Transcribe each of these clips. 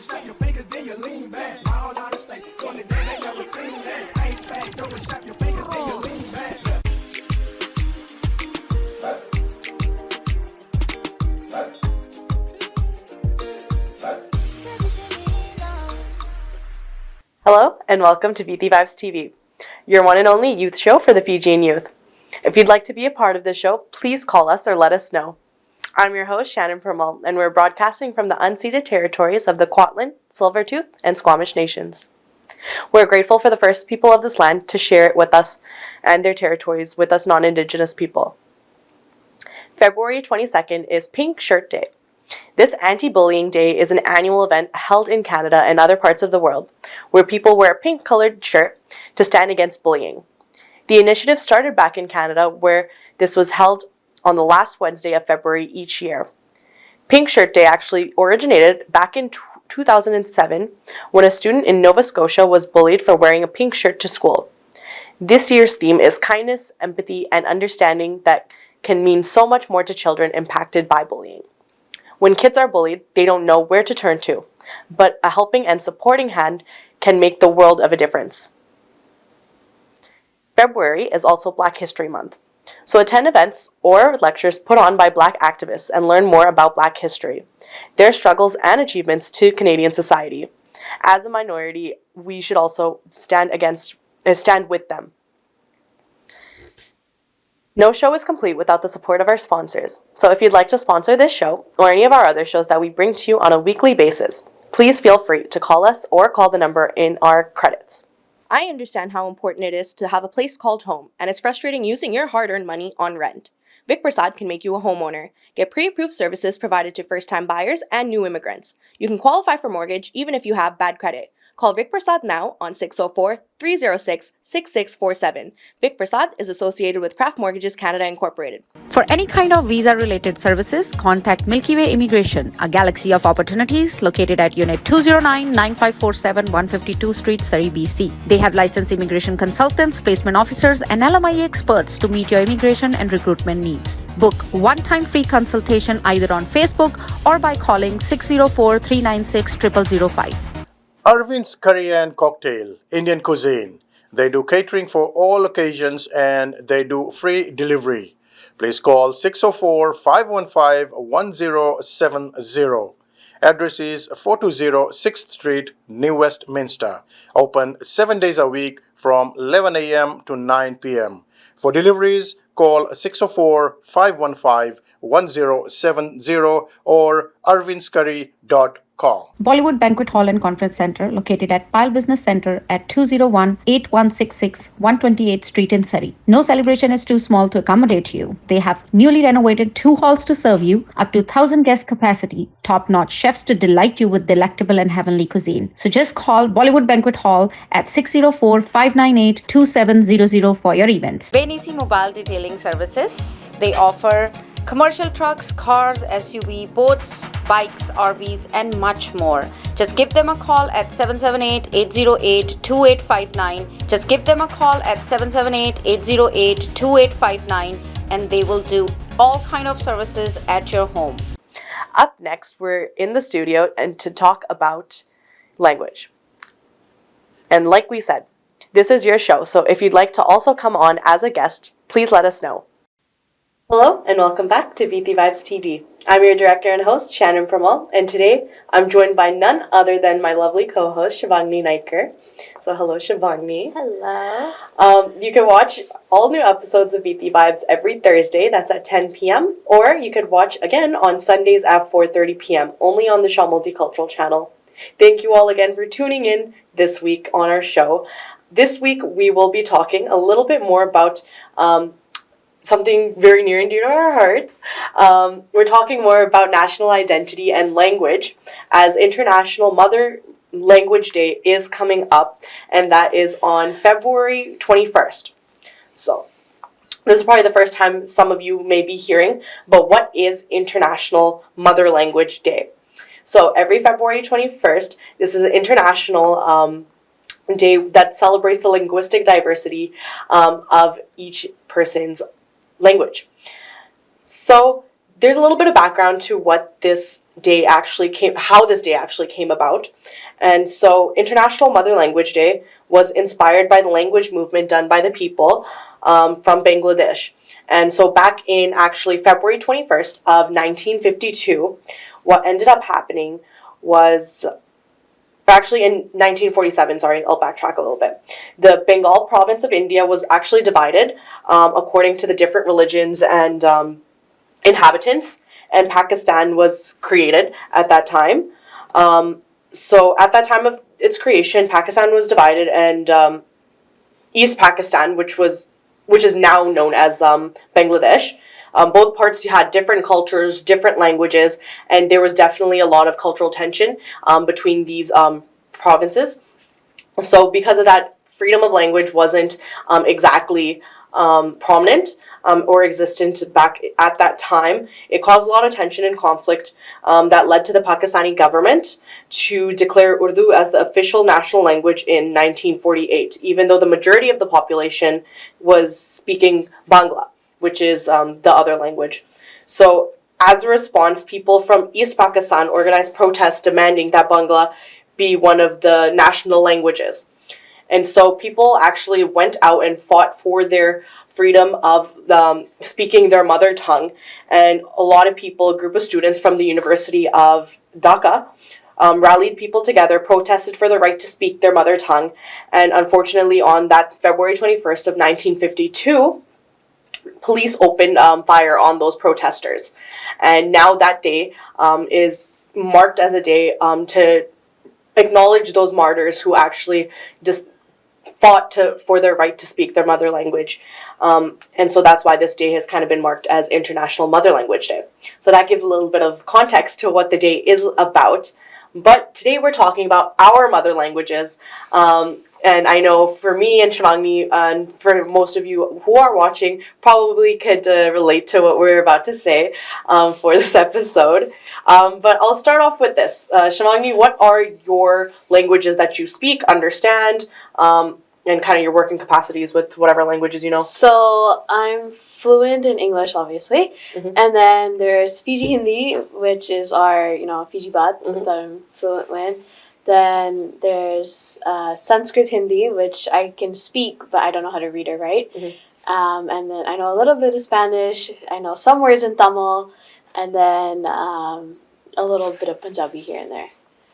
and snap your fingers, then you lean back. All out of state, on the day they never seen that. Ain't back, throw and snap your fingers, then you lean back. Hello and welcome to Viti Vibes TV, your one and only youth show for the Fijian youth. If you'd like to be a part of this show, please call us or let us know. I'm your host, Shannon Permal, and we're broadcasting from the unceded territories of the Kwantlen, Silvertooth, and Squamish nations. We're grateful for the first people of this land to share it with us and their territories with us non-Indigenous people. February 22nd is Pink Shirt Day. This anti-bullying day is an annual event held in Canada and other parts of the world where people wear a pink-colored shirt to stand against bullying. The initiative started back in Canada where this was held on the last Wednesday of February each year. Pink Shirt Day actually originated back in 2007 when a student in Nova Scotia was bullied for wearing a pink shirt to school. This year's theme is kindness, empathy, and understanding that can mean so much more to children impacted by bullying. When kids are bullied, they don't know where to turn to, but a helping and supporting hand can make the world of a difference. February is also Black History Month, so attend events or lectures put on by Black activists and learn more about Black history, their struggles and achievements to Canadian society. As a minority, we should also stand with them. No show is complete without the support of our sponsors. So if you'd like to sponsor this show or any of our other shows that we bring to you on a weekly basis, please feel free to call us or call the number in our credits. I understand how important it is to have a place called home, and it's frustrating using your hard-earned money on rent. Vic Prasad can make you a homeowner. Get pre-approved services provided to first-time buyers and new immigrants. You can qualify for mortgage even if you have bad credit. Call Vic Prasad now on 604-306-6647. Vic Prasad is associated with Craft Mortgages Canada Incorporated. For any kind of visa-related services, contact Milky Way Immigration, a galaxy of opportunities located at Unit 209-9547 152 Street, Surrey, BC. They have licensed immigration consultants, placement officers, and LMIA experts to meet your immigration and recruitment needs. Book one-time free consultation either on Facebook or by calling 604-396-0005. Arvind's Curry and Cocktail, Indian cuisine. They do catering for all occasions and they do free delivery. Please call 604-515-1070. Address is 420 6th Street, New Westminster. Open 7 days a week from 11 a.m. to 9 p.m. For deliveries, call 604-515-1070 or arvindscurry.com. Bollywood Banquet Hall and Conference Center, located at Pile Business Center at 201-8166 128th Street in Surrey. No celebration is too small to accommodate you. They have newly renovated 2 halls to serve you, up to 1,000 guest capacity, top-notch chefs to delight you with delectable and heavenly cuisine. So just call Bollywood Banquet Hall at 604-598-2700 for your events. Venisi Mobile Detailing Services. They offer commercial trucks, cars, SUV, boats, bikes, RVs, and much more. Just give them a call at 778-808-2859. Just give them a call at 778-808-2859 and they will do all kind of services at your home. Up next, we're in the studio and to talk about language. And like we said, this is your show, so if you'd like to also come on as a guest, please let us know. Hello and welcome back to Viti Vibes TV. I'm your director and host, Shannon Pramal, and today I'm joined by none other than my lovely co-host, Shivangni Naitkar. So hello, Shivangni. Hello. You can watch all new episodes of Viti Vibes every Thursday, that's at 10 p.m., or you could watch again on Sundays at 4:30 p.m., only on the Shaw Multicultural channel. Thank you all again for tuning in this week on our show. This week we will be talking a little bit more about something very near and dear to our hearts. We're talking more about national identity and language as International Mother Language Day is coming up, and that is on February 21st. So, this is probably the first time some of you may be hearing, but what is International Mother Language Day? So, every February 21st, this is an international day that celebrates the linguistic diversity of each person's language. So there's a little bit of background to what this how this day actually came about. And so International Mother Language Day was inspired by the language movement done by the people from Bangladesh. And so back in actually February 21st of 1952, what ended up happening was actually in 1947, sorry, I'll backtrack a little bit. The Bengal province of India was actually divided according to the different religions and inhabitants, and Pakistan was created at that time. So at that time of its creation, Pakistan was divided, and East Pakistan, which is now known as Bangladesh. Both parts had different cultures, different languages, and there was definitely a lot of cultural tension between these provinces. So because of that, freedom of language wasn't exactly prominent or existent back at that time. It caused a lot of tension and conflict that led to the Pakistani government to declare Urdu as the official national language in 1948, even though the majority of the population was speaking Bangla, which is the other language. So as a response, people from East Pakistan organized protests demanding that Bangla be one of the national languages. And so people actually went out and fought for their freedom of speaking their mother tongue. And a lot of people, a group of students from the University of Dhaka, rallied people together, protested for the right to speak their mother tongue. And unfortunately, on that February 21st of 1952, police opened fire on those protesters. And now that day is marked as a day to acknowledge those martyrs who actually just fought for their right to speak their mother language. And so that's why this day has kind of been marked as International Mother Language Day. So that gives a little bit of context to what the day is about. But today we're talking about our mother languages. And I know for me and Shivani, and for most of you who are watching, probably could relate to what we're about to say for this episode. But I'll start off with this. Shivani, what are your languages that you speak, understand, and kind of your working capacities with whatever languages you know? So I'm fluent in English, obviously, and then there's Fiji Hindi, which is our Fiji Baat that I'm fluent with. Then there's Sanskrit Hindi, which I can speak, but I don't know how to read or write. And then I know a little bit of Spanish. I know some words in Tamil, and then a little bit of Punjabi here and there.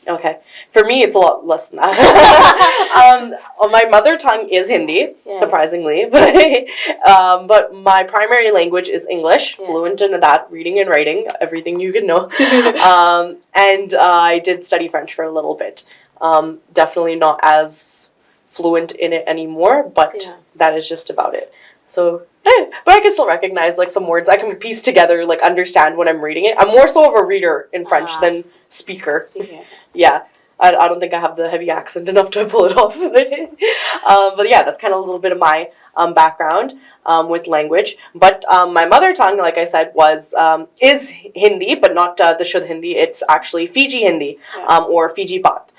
Okay. For me, it's a lot less than that. My mother tongue is Hindi, surprisingly. But my primary language is English, fluent in that, reading and writing, everything you can know. And I did study French for a little bit. Definitely not as fluent in it anymore, but that is just about it. So, but I can still recognize like some words. I can piece together, like understand when I'm reading it. I'm more so of a reader in French than speaker. Yeah, I don't think I have the heavy accent enough to pull it off. But yeah, that's kind of a little bit of my background with language. But my mother tongue, like I said, is Hindi, but not the Shuddh Hindi. It's actually Fiji Hindi or Fiji Baat.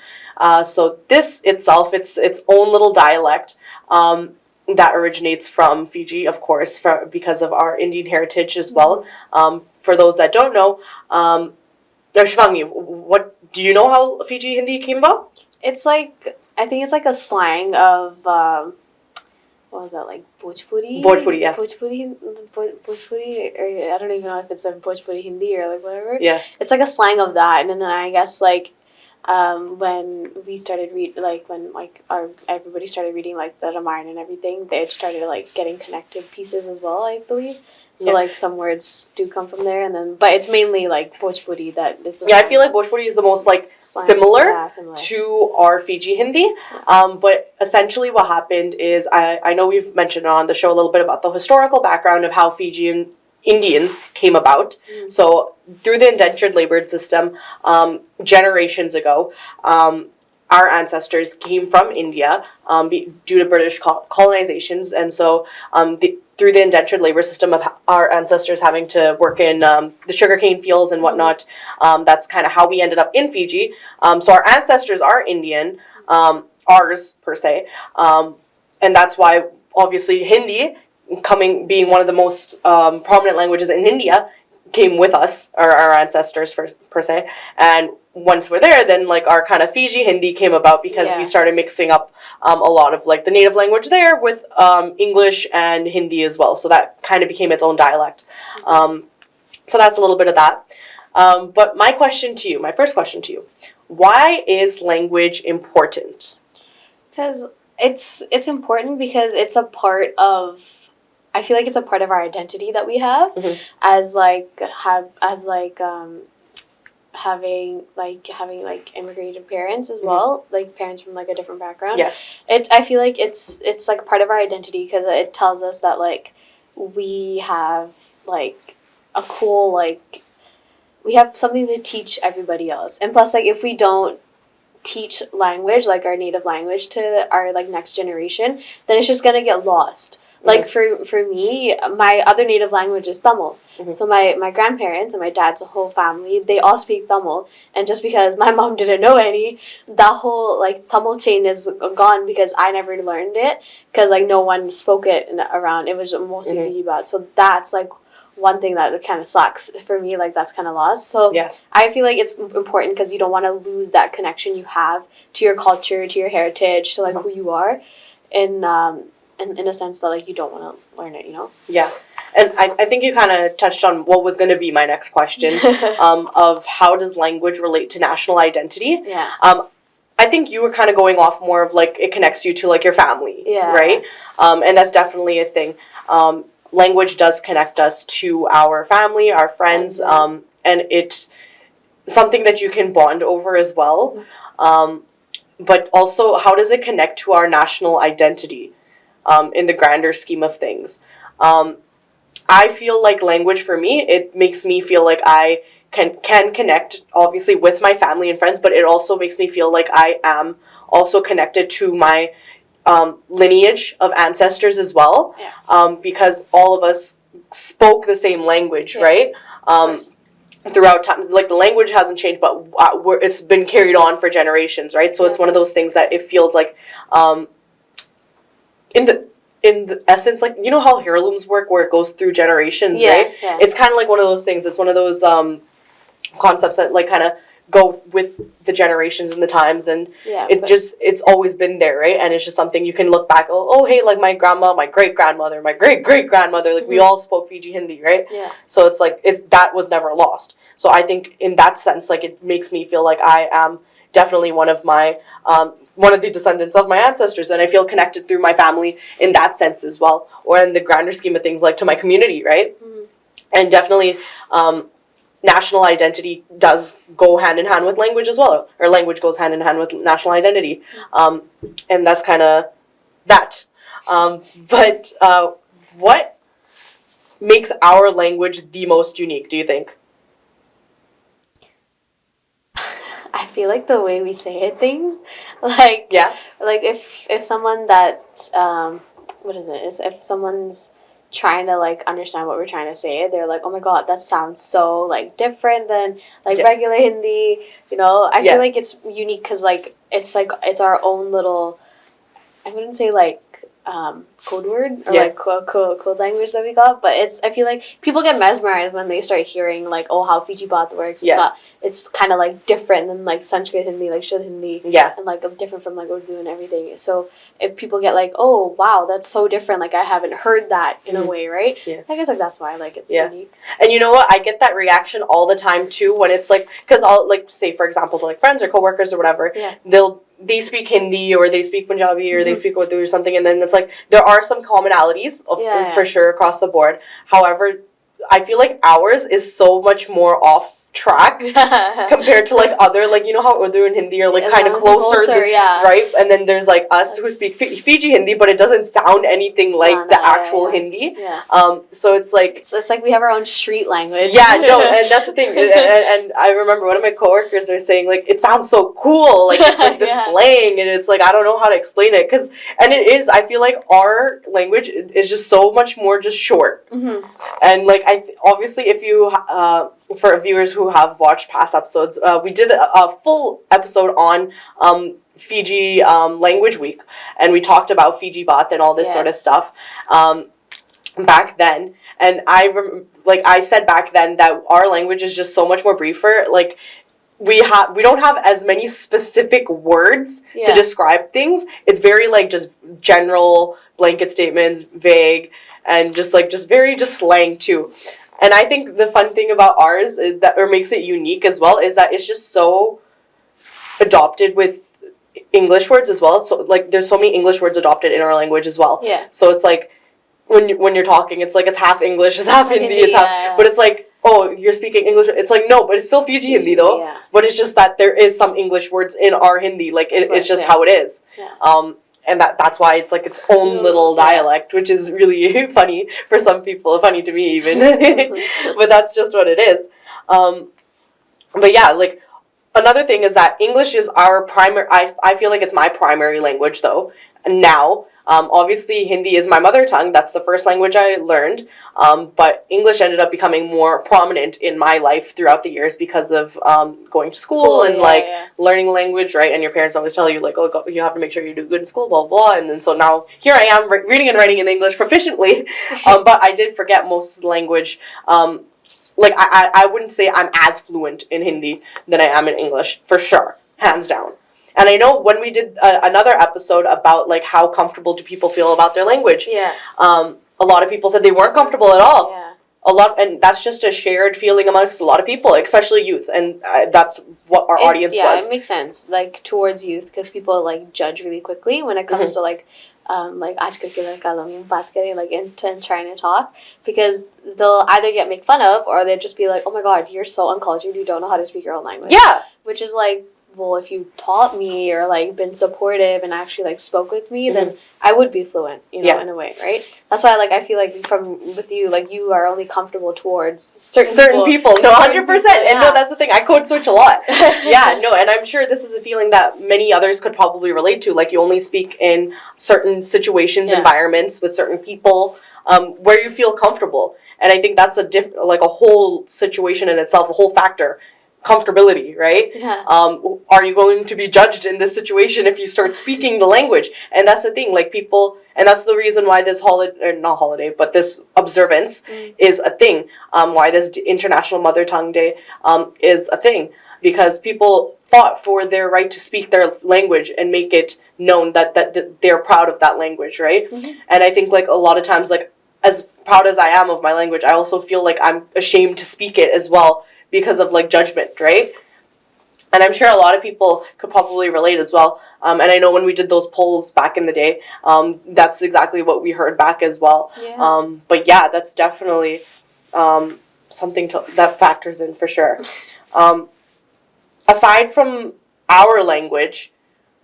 So this itself, it's its own little dialect. That originates from Fiji, of course, because of our Indian heritage as well. For those that don't know, Shivani, what do you know how Fiji Hindi came about? It's like, I think it's like a slang of what was that, like Bhojpuri? Bhojpuri, yeah. Bhojpuri, or I don't even know if it's a Bhojpuri Hindi or like whatever. Yeah. It's like a slang of that, and then I guess like when we started everybody started reading like the Ramayana and everything, they started like getting connected pieces as well, I believe. So like some words do come from there, and then but it's mainly like Bhojpuri that it's. I feel like Bhojpuri is the most like similar to our Fiji Hindi. But essentially, what happened is I know we've mentioned on the show a little bit about the historical background of how Fijian Indians came about. So through the indentured labor system, generations ago, our ancestors came from India due to British colonizations, and so through the indentured labor system of our ancestors having to work in the sugarcane fields and whatnot, that's kind of how we ended up in Fiji. So our ancestors are Indian, ours per se, and that's why obviously Hindi being one of the most prominent languages in India came with us, or our ancestors per se, and once we're there, then like our kind of Fiji Hindi came about because we started mixing up a lot of like the native language there with English and Hindi as well, so that kind of became its own dialect. So that's a little bit of that. But my first question to you, why is language important? Because it's important because it's a part of, I feel like it's a part of our identity that we have as having immigrated parents as well, like parents from like a different background. Yeah. I feel like it's like part of our identity because it tells us that like we have like a cool like we have something to teach everybody else. And plus like if we don't teach language, like our native language, to our like next generation, then it's just gonna get lost. Like for me, my other native language is Tamil. So my grandparents and my dad's whole family, they all speak Tamil. And just because my mom didn't know any, that whole like Tamil chain is gone because I never learned it. Because like no one spoke it around. It was mostly Viti Vibes. So that's like one thing that kind of sucks for me. Like that's kind of lost. So I feel like it's important because you don't want to lose that connection you have to your culture, to your heritage, to like who you are. And in a sense that like you don't want to learn it, you know? Yeah. And I think you kind of touched on what was going to be my next question of how does language relate to national identity? Yeah. I think you were kind of going off more of like it connects you to like your family, right? And that's definitely a thing. Language does connect us to our family, our friends, and it's something that you can bond over as well. But also, how does it connect to our national identity? In the grander scheme of things. I feel like language for me, it makes me feel like I can connect obviously with my family and friends, but it also makes me feel like I am also connected to my lineage of ancestors as well, because all of us spoke the same language, right? Throughout time, like the language hasn't changed, but it's been carried on for generations, right? So it's one of those things that it feels like in the essence, like, you know how heirlooms work where it goes through generations, right? Yeah. It's kind of like one of those things. It's one of those concepts that like kind of go with the generations and the times, and it's always been there, right? And it's just something you can look back, oh hey, like my grandma, my great-grandmother, my great-great-grandmother, like we all spoke Fiji Hindi, right? Yeah. So it's like that was never lost. So I think in that sense, like it makes me feel like I am definitely one of the descendants of my ancestors, and I feel connected through my family in that sense as well, or in the grander scheme of things, like to my community, right? And definitely national identity does go hand in hand with language as well, or language goes hand in hand with national identity, and that's kind of that. But what makes our language the most unique, do you think? I feel like the way we say things, like like if someone that if someone's trying to like understand what we're trying to say, they're like, oh my god, that sounds so like different than like regular Hindi, you know. I feel like it's unique because like it's our own little, I wouldn't say like code word or like code language that we got, but I feel like people get mesmerized when they start hearing like, oh, how Fiji Baat works. It's kind of like different than like Sanskrit Hindi, like Shuddh Hindi, and like different from like Urdu and everything. So if people get like, oh wow, that's so different, like I haven't heard that in a way, right? I guess like that's why like it's unique. And you know what, I get that reaction all the time too when it's like, because I'll like say for example to like friends or coworkers or whatever, they speak Hindi or they speak Punjabi or they speak Urdu or something, and then it's like there are some commonalities for sure across the board. However, I feel like ours is so much more off track compared to like other, like, you know how Urdu and Hindi are like kind of closer, right? And then there's like us who speak Fiji Hindi, but it doesn't sound anything like the actual Hindi. So it's like we have our own street language. And that's the thing. And I remember one of my coworkers are saying like it sounds so cool, like it's like the slang, and it's like I don't know how to explain it, and it is. I feel like our language is just so much more just short, and like obviously if you for viewers who have watched past episodes, we did a full episode on Fiji Language Week, and we talked about Fiji Baat and all this sort of stuff. back then, and like I said back then that our language is just so much more briefer. Like we don't have as many specific words to describe things. It's very like just general blanket statements, vague, and just very just slang too. And I think the fun thing about ours is that, or makes it unique as well, is that it's just so adopted with English words as well. So like there's so many English words adopted in our language as well. Yeah. So it's like when you're talking, it's like it's half English, it's half Hindi, it's half, but it's like, oh, you're speaking English. It's like, no, but it's still Fiji Hindi though. Yeah. But it's just that there is some English words in our Hindi. Like it's just how it is. Yeah. And that's why it's like its own little dialect, which is really funny for some people, funny to me even. But that's just what it is. But yeah, like another thing is that English is our primary. I feel like it's my primary language though now. Obviously, Hindi is my mother tongue. That's the first language I learned. But English ended up becoming more prominent in my life throughout the years because of going to school and learning language, right? And your parents always tell you, like, oh, you have to make sure you do good in school, blah, blah, blah. And then so now here I am reading and writing in English proficiently. But I did forget most of the language. Like, I wouldn't say I'm as fluent in Hindi than I am in English, for sure, hands down. And I know when we did another episode about, like, how comfortable do people feel about their language, a lot of people said they weren't comfortable at all. Yeah. And that's just a shared feeling amongst a lot of people, especially youth, and that's what our audience was. Yeah, it makes sense, like, towards youth, because people, like, judge really quickly when it comes to, like, आजकल के लड़का लोग बात करें, like, and trying to talk, because they'll either get made fun of, or they'll just be like, oh my god, you're so uncultured, you don't know how to speak your own language. Yeah. Which is, like, well, if you taught me or, like, been supportive and actually, like, spoke with me, then I would be fluent, you know, in a way, right? That's why, like, I feel like with you, like, you are only comfortable towards certain people. No, 100%. And no, that's the thing. I code switch a lot. Yeah, no, and I'm sure this is a feeling that many others could probably relate to. Like, you only speak in certain situations, environments, with certain people, where you feel comfortable. And I think that's a whole situation in itself, a whole factor. Comfortability, right? Yeah. Are you going to be judged in this situation if you start speaking the language? And that's the thing, like, people, and that's the reason why this this observance is a thing. Why this International Mother Tongue Day is a thing, because people fought for their right to speak their language and make it known that they're proud of that language, right? And I think, like, a lot of times, like, as proud as I am of my language, I also feel like I'm ashamed to speak it as well, because of, like, judgment, right? And I'm sure a lot of people could probably relate as well. And I know when we did those polls back in the day, that's exactly what we heard back as well. Yeah. But yeah, that's definitely something that factors in for sure. Aside from our language,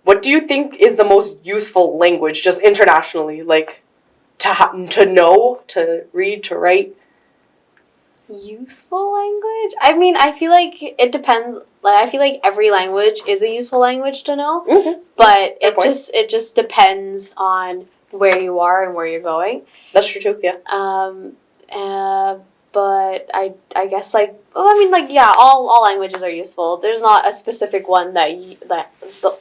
what do you think is the most useful language, just internationally, like to know, to read, to write? Useful language? I mean, I feel like it depends. Like, I feel like every language is a useful language to know, but it just depends on where you are and where you're going. That's true too. Yeah. But I guess, like, well, I mean, like, yeah, all languages are useful. There's not a specific one that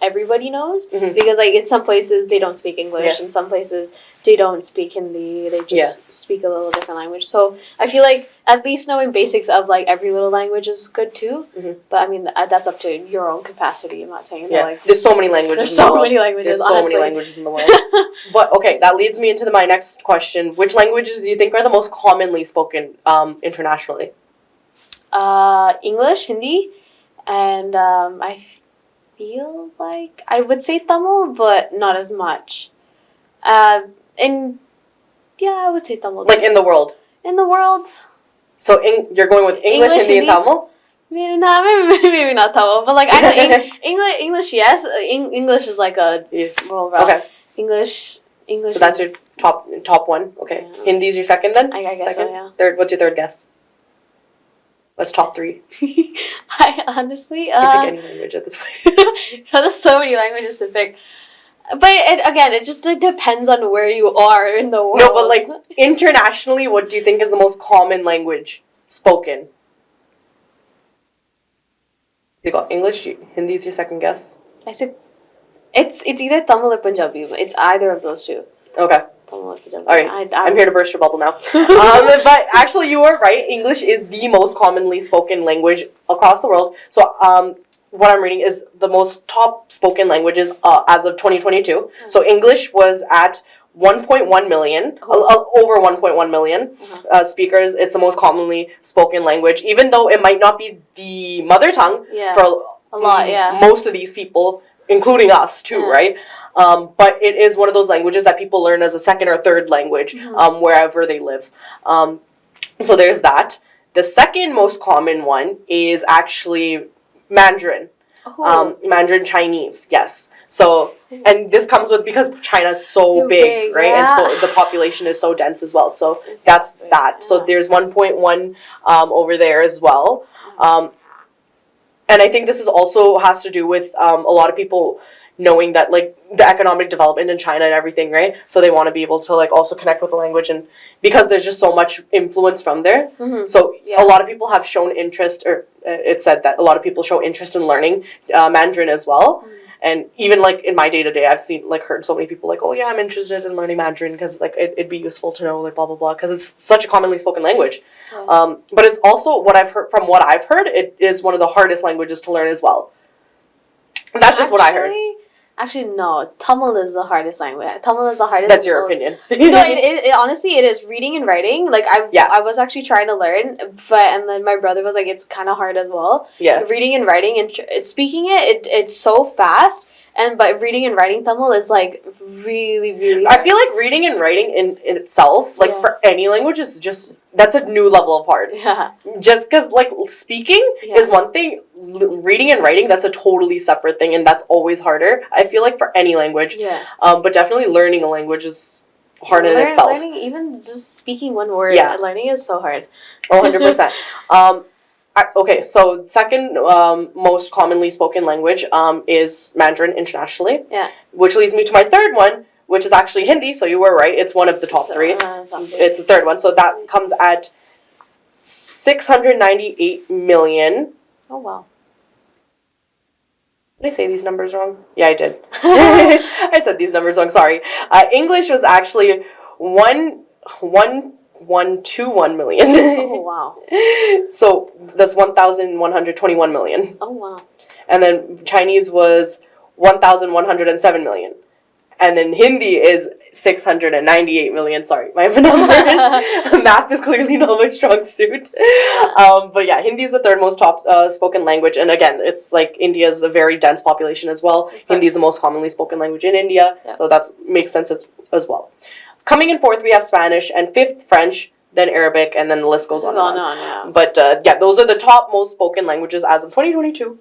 everybody knows, because, like, in some places they don't speak English, in some places they don't speak Hindi, they just speak a little different language. So I feel like at least knowing basics of, like, every little language is good too. But I mean, that's up to your own capacity. I'm not saying that, like, there's so many languages. There's so many languages. There's so many languages in the world. But okay, that leads me into my next question. Which languages do you think are the most commonly spoken internationally? English, Hindi, and I feel like I would say Tamil, but not as much. And yeah, I would say Tamil. Like, in the world? In the world. So you're going with English, Hindi, and Tamil? Maybe not Tamil, but, like, I know English, yes. English is like a world route. Okay. English. So that's your top one. Okay. Yeah. Hindi's your second then? I guess second? So, yeah. Third. What's your third guess? What's top three? I honestly... You can pick any language at this point. There's so many languages to pick. But it just depends on where you are in the world. No, but, like, internationally, what do you think is the most common language spoken? You got English, Hindi's your second guess? I said it's either Tamil or Punjabi. It's either of those two. Okay. All right, I'm here to burst your bubble now. But actually, you are right. English is the most commonly spoken language across the world. So, what I'm reading is the most top spoken languages as of 2022. So, English was at 1.1 million, over 1.1 million speakers. It's the most commonly spoken language, even though it might not be the mother tongue for a lot. Yeah. most of these people, including us too, right? But it is one of those languages that people learn as a second or third language wherever they live. So there's that. The second most common one is actually Mandarin. Mandarin Chinese, yes. So, and this comes with, because China's so big, right? And so the population is so dense as well. So that's that. So there's 1.1 over there as well. And I think this is also has to do with a lot of people knowing that, like, the economic development in China and everything, right? So they want to be able to, like, also connect with the language, and because there's just so much influence from there. So a lot of people have shown interest, or it said that a lot of people show interest in learning Mandarin as well. And even, like, in my day-to-day, I've seen, like, heard so many people, like, oh, yeah, I'm interested in learning Mandarin because, like, it'd be useful to know, like, blah, blah, blah, because it's such a commonly spoken language. But it's also, what I've heard, it is one of the hardest languages to learn as well. That's just what I heard. Actually, no. Tamil is the hardest language. Tamil is the hardest. That's your opinion. No, it honestly, it is reading and writing. Like, I was actually trying to learn, and then my brother was like, it's kind of hard as well. Yeah. Reading and writing and speaking it's so fast. But reading and writing Tamil is, like, really, really hard. I feel like reading and writing in itself, like, for any language, is just, that's a new level of hard. Yeah. Just because, like, speaking is one thing, reading and writing, that's a totally separate thing, and that's always harder, I feel like, for any language. Yeah. But definitely learning a language is hard in itself. Learning, even just speaking one word, learning is so hard. 100%. Okay, so second most commonly spoken language is Mandarin internationally. Yeah. Which leads me to my third one, which is actually Hindi. So you were right; it's one of the top three. It's the third one. So that comes at 698 million. Oh wow! Did I say these numbers wrong? Yeah, I did. I said these numbers wrong. Sorry. English was actually 1.21 million. Oh wow! So that's 1,121 million. Oh wow! And then Chinese was 1,107 million, and then Hindi is 698 million. Sorry, my math is clearly not my strong suit. But yeah, Hindi is the third most top spoken language, and again, it's like India's a very dense population as well. Hindi is the most commonly spoken language in India, so that makes sense as well. Coming in fourth, we have Spanish, and fifth, French, then Arabic, and then the list goes on and on. Yeah. But yeah, those are the top most spoken languages as of 2022.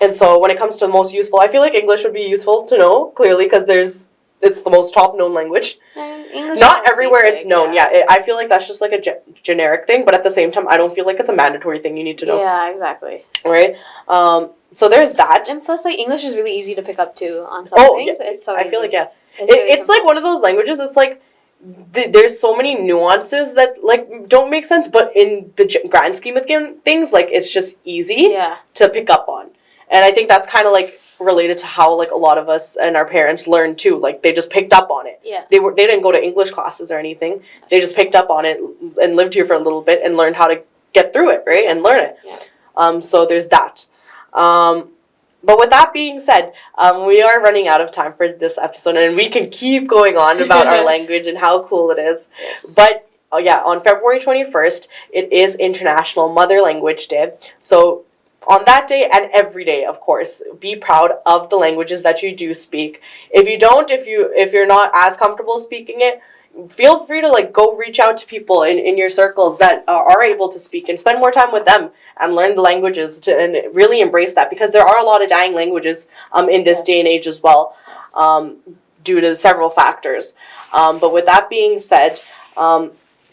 And so when it comes to most useful, I feel like English would be useful to know, clearly, because it's the most top known language. English Not everywhere basic, it's known, I feel like that's just like a generic thing, but at the same time, I don't feel like it's a mandatory thing you need to know. Yeah, exactly. Right? So there's that. And plus, like, English is really easy to pick up too on some things. Yeah. It's so I easy. feel like, it's like one of those languages, it's like, there's so many nuances that, like, don't make sense, but in the grand scheme of things, like, it's just easy to pick up on. And I think that's kind of, like, related to how, like, a lot of us and our parents learned too. Like, they just picked up on it. Yeah. They didn't go to English classes or anything. They just picked up on it and lived here for a little bit and learned how to get through it, right? And learn it. Yeah. So there's that. But with that being said, we are running out of time for this episode, and we can keep going on about our language and how cool it is. Yes. But on February 21st, it is International Mother Language Day. So on that day and every day, of course, be proud of the languages that you do speak. If you don't, if you're not as comfortable speaking it, feel free to, like, go reach out to people in your circles that are able to speak, and spend more time with them and learn the languages and really embrace that, because there are a lot of dying languages in this day and age as well, due to several factors. But with that being said,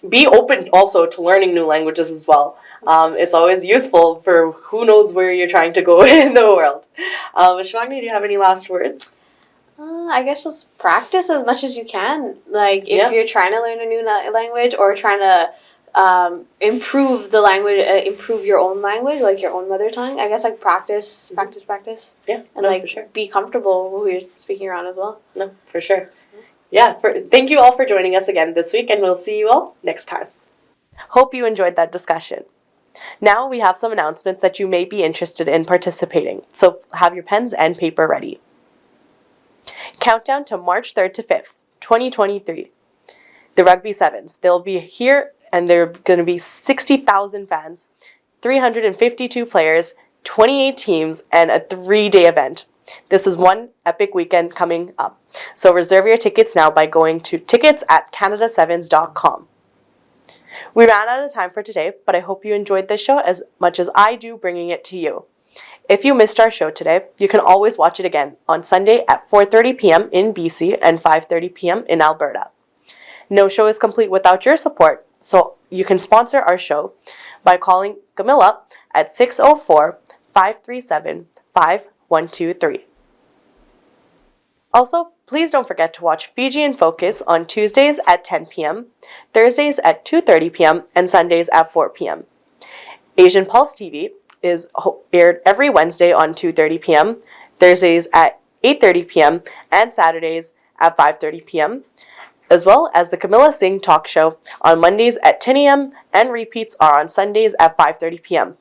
be open also to learning new languages as well. It's always useful for who knows where you're trying to go in the world. Shivagni, do you have any last words? I guess just practice as much as you can. Like, if you're trying to learn a new language, or trying to improve the language, improve your own language, like your own mother tongue, I guess, like, practice. Yeah. And, like, for sure, be comfortable who you're speaking around as well. No, for sure. Thank you all for joining us again this week, and we'll see you all next time. Hope you enjoyed that discussion. Now we have some announcements that you may be interested in participating, so have your pens and paper ready. Countdown to March 3rd to 5th, 2023. The Rugby Sevens. They'll be here, and there are going to be 60,000 fans, 352 players, 28 teams, and a 3-day event. This is one epic weekend coming up. So reserve your tickets now by going to tickets@canadasevens.com. We ran out of time for today, but I hope you enjoyed this show as much as I do bringing it to you. If you missed our show today, you can always watch it again on Sunday at 4:30 p.m. in BC and 5:30 p.m. in Alberta. No show is complete without your support, so you can sponsor our show by calling Camilla at 604-537-5123. Also, please don't forget to watch Fiji in Focus on Tuesdays at 10 p.m., Thursdays at 2:30 p.m., and Sundays at 4 p.m. Asian Pulse TV is aired every Wednesday on 2:30 p.m., Thursdays at 8:30 p.m., and Saturdays at 5:30 p.m., as well as the Camilla Singh Talk Show on Mondays at 10 a.m., and repeats are on Sundays at 5:30 p.m.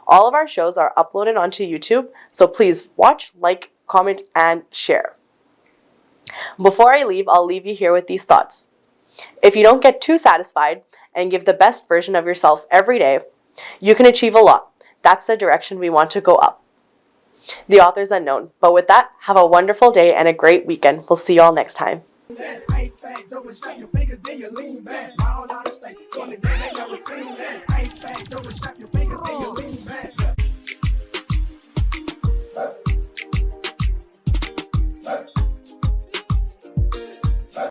All of our shows are uploaded onto YouTube, so please watch, like, comment, and share. Before I leave, I'll leave you here with these thoughts. If you don't get too satisfied and give the best version of yourself every day, you can achieve a lot. That's the direction we want to go up. The author's unknown. But with that, have a wonderful day and a great weekend. We'll see you all next time. Ain't fat, double shot your fingers, then you lean back. All out of state, 20 days, they never seen that. Ain't fat, double shot your